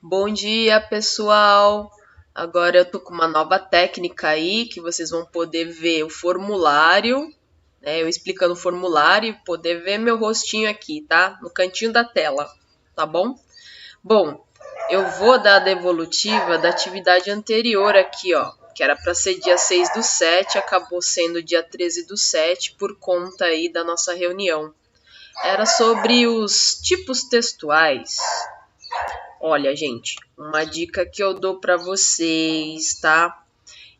Bom dia, pessoal! Agora eu tô com uma nova técnica aí que vocês vão poder ver o formulário, né? Eu explicando o formulário e poder ver meu rostinho aqui, tá? No cantinho da tela, tá bom? Bom, eu vou dar a devolutiva da atividade anterior aqui, ó, que era para ser dia 6/7, acabou sendo dia 13/7 por conta aí da nossa reunião. Era sobre os tipos textuais. Olha, gente, uma dica que eu dou para vocês, tá?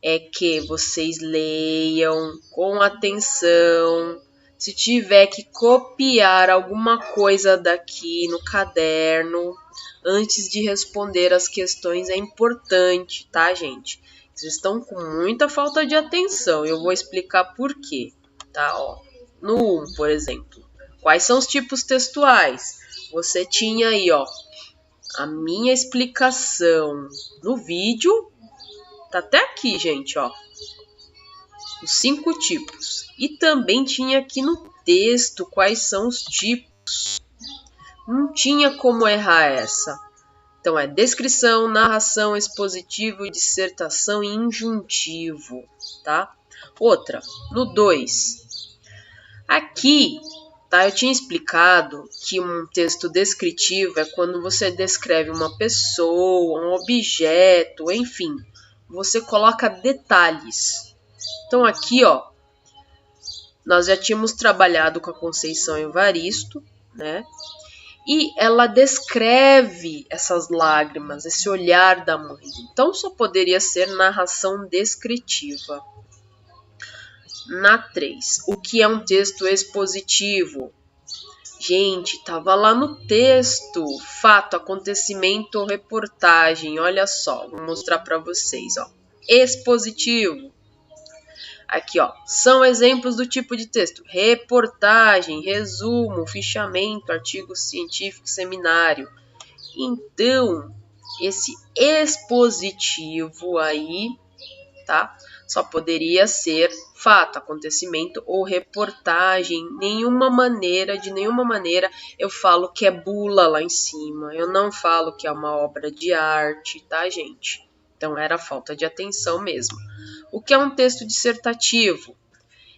É que vocês leiam com atenção. Se tiver que copiar alguma coisa daqui no caderno, antes de responder as questões, é importante, tá, gente? Vocês estão com muita falta de atenção. Eu vou explicar por quê, tá? Ó, no 1, por exemplo, quais são os tipos textuais? Você tinha aí, ó, a minha explicação no vídeo, tá até aqui, gente, ó. Os 5 tipos. E também tinha aqui no texto quais são os tipos. Não tinha como errar essa. Então é descrição, narração, expositivo, dissertação e injuntivo, tá? Outra, no 2. Aqui, tá? Eu tinha explicado que um texto descritivo é quando você descreve uma pessoa, um objeto, enfim, você coloca detalhes. Então aqui, ó, nós já tínhamos trabalhado com a Conceição Evaristo, né? E ela descreve essas lágrimas, esse olhar da mãe. Então só poderia ser narração descritiva. Na 3, o que é um texto expositivo? Gente, estava lá no texto, fato, acontecimento ou reportagem. Olha só, vou mostrar para vocês, ó. Expositivo. Aqui, ó, são exemplos do tipo de texto: reportagem, resumo, fichamento, artigo científico, seminário. Então, esse expositivo aí, tá? Só poderia ser fato, acontecimento ou reportagem. De nenhuma maneira eu falo que é bula lá em cima. Eu não falo que é uma obra de arte, tá, gente? Então era falta de atenção mesmo. O que é um texto dissertativo?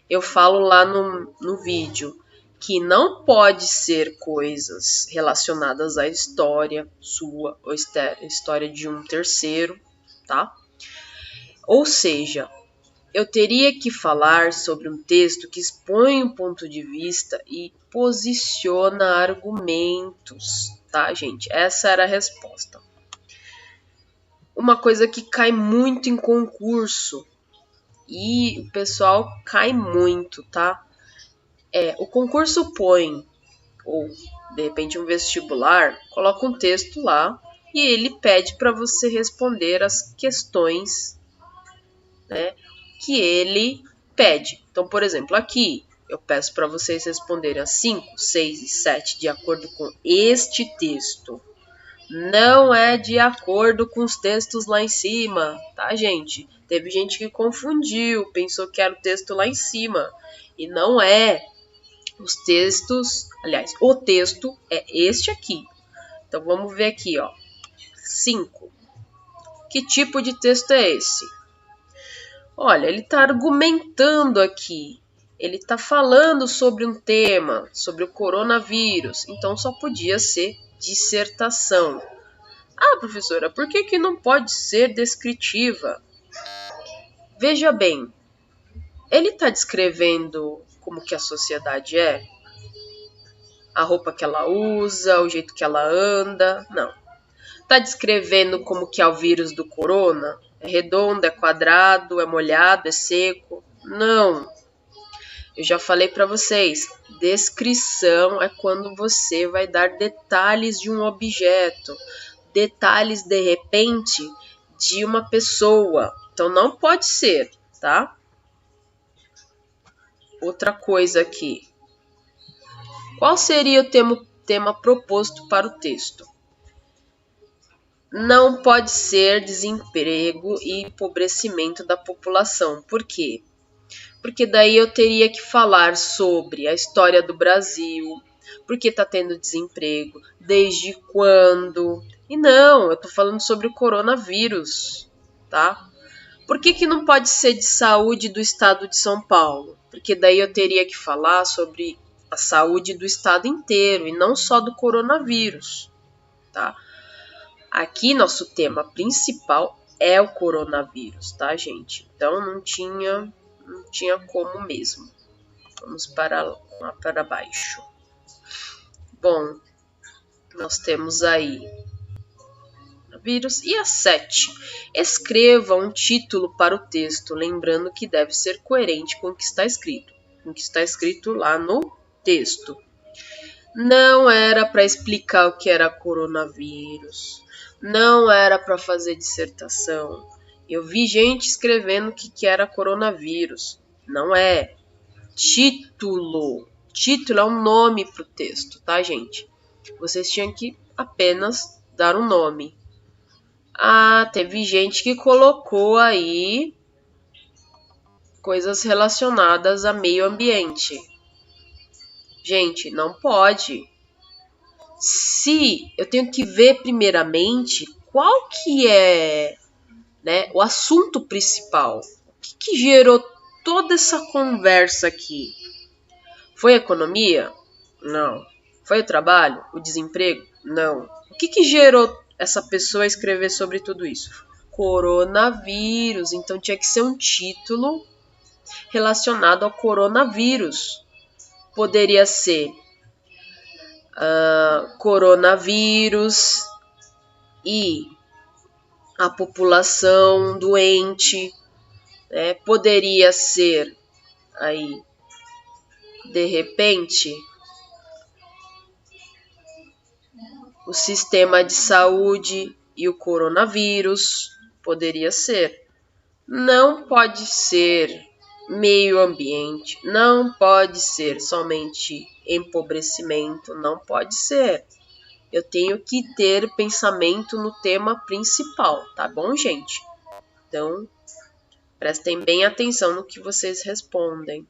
Eu falo lá no vídeo que não pode ser coisas relacionadas à história sua ou história de um terceiro, tá? Ou seja, eu teria que falar sobre um texto que expõe um ponto de vista e posiciona argumentos, tá, gente? Essa era a resposta. Uma coisa que cai muito em concurso e o pessoal cai muito, tá? O concurso põe, ou de repente um vestibular, coloca um texto lá e ele pede para você responder as questões, né, que ele pede. Então, por exemplo, aqui eu peço para vocês responderem as 5, 6 e 7 de acordo com este texto. Não é de acordo com os textos lá em cima, tá, gente? Teve gente que confundiu, pensou que era o texto lá em cima. E não é. Os textos, aliás, o texto é este aqui. Então, vamos ver aqui, ó. 5. Que tipo de texto é esse? Olha, ele está argumentando aqui. Ele está falando sobre um tema, sobre o coronavírus. Então, só podia ser dissertação. Ah, professora, por que não pode ser descritiva? Veja bem, ele está descrevendo como que a sociedade é? A roupa que ela usa, o jeito que ela anda? Não. Está descrevendo como que é o vírus do corona? É redondo, é quadrado, é molhado, é seco? Não. Eu já falei para vocês, descrição é quando você vai dar detalhes de um objeto, detalhes de repente de uma pessoa. Então não pode ser, tá? Outra coisa aqui. Qual seria o tema proposto para o texto? Não pode ser desemprego e empobrecimento da população. Por quê? Porque daí eu teria que falar sobre a história do Brasil, porque está tendo desemprego, desde quando, E não, eu tô falando sobre o coronavírus, tá? Por que não pode ser de saúde do estado de São Paulo? Porque daí eu teria que falar sobre a saúde do estado inteiro e não só do coronavírus, tá? Aqui nosso tema principal é o coronavírus, tá, gente? Então não tinha como mesmo. Vamos para baixo. Bom, nós temos aí vírus. E a 7. Escreva um título para o texto, lembrando que deve ser coerente com o que está escrito. Com o que está escrito lá no texto. Não era para explicar o que era coronavírus. Não era para fazer dissertação. Eu vi gente escrevendo o que era coronavírus. Não é. Título. Título é um nome para o texto, tá, gente? Vocês tinham que apenas dar um nome. Ah, teve gente que colocou aí coisas relacionadas a meio ambiente. Gente, não pode. Se eu tenho que ver primeiramente qual que é, né, o assunto principal. O que gerou toda essa conversa aqui? Foi a economia? Não. Foi o trabalho? O desemprego? Não. O que gerou essa pessoa escrever sobre tudo isso? Coronavírus. Então tinha que ser um título relacionado ao coronavírus. Poderia ser coronavírus e a população doente. Né? Poderia ser aí, de repente, o sistema de saúde e o coronavírus. Poderia ser. Não pode ser meio ambiente. Não pode ser somente empobrecimento. Não pode ser. Eu tenho que ter pensamento no tema principal, tá bom, gente? Então, prestem bem atenção no que vocês respondem.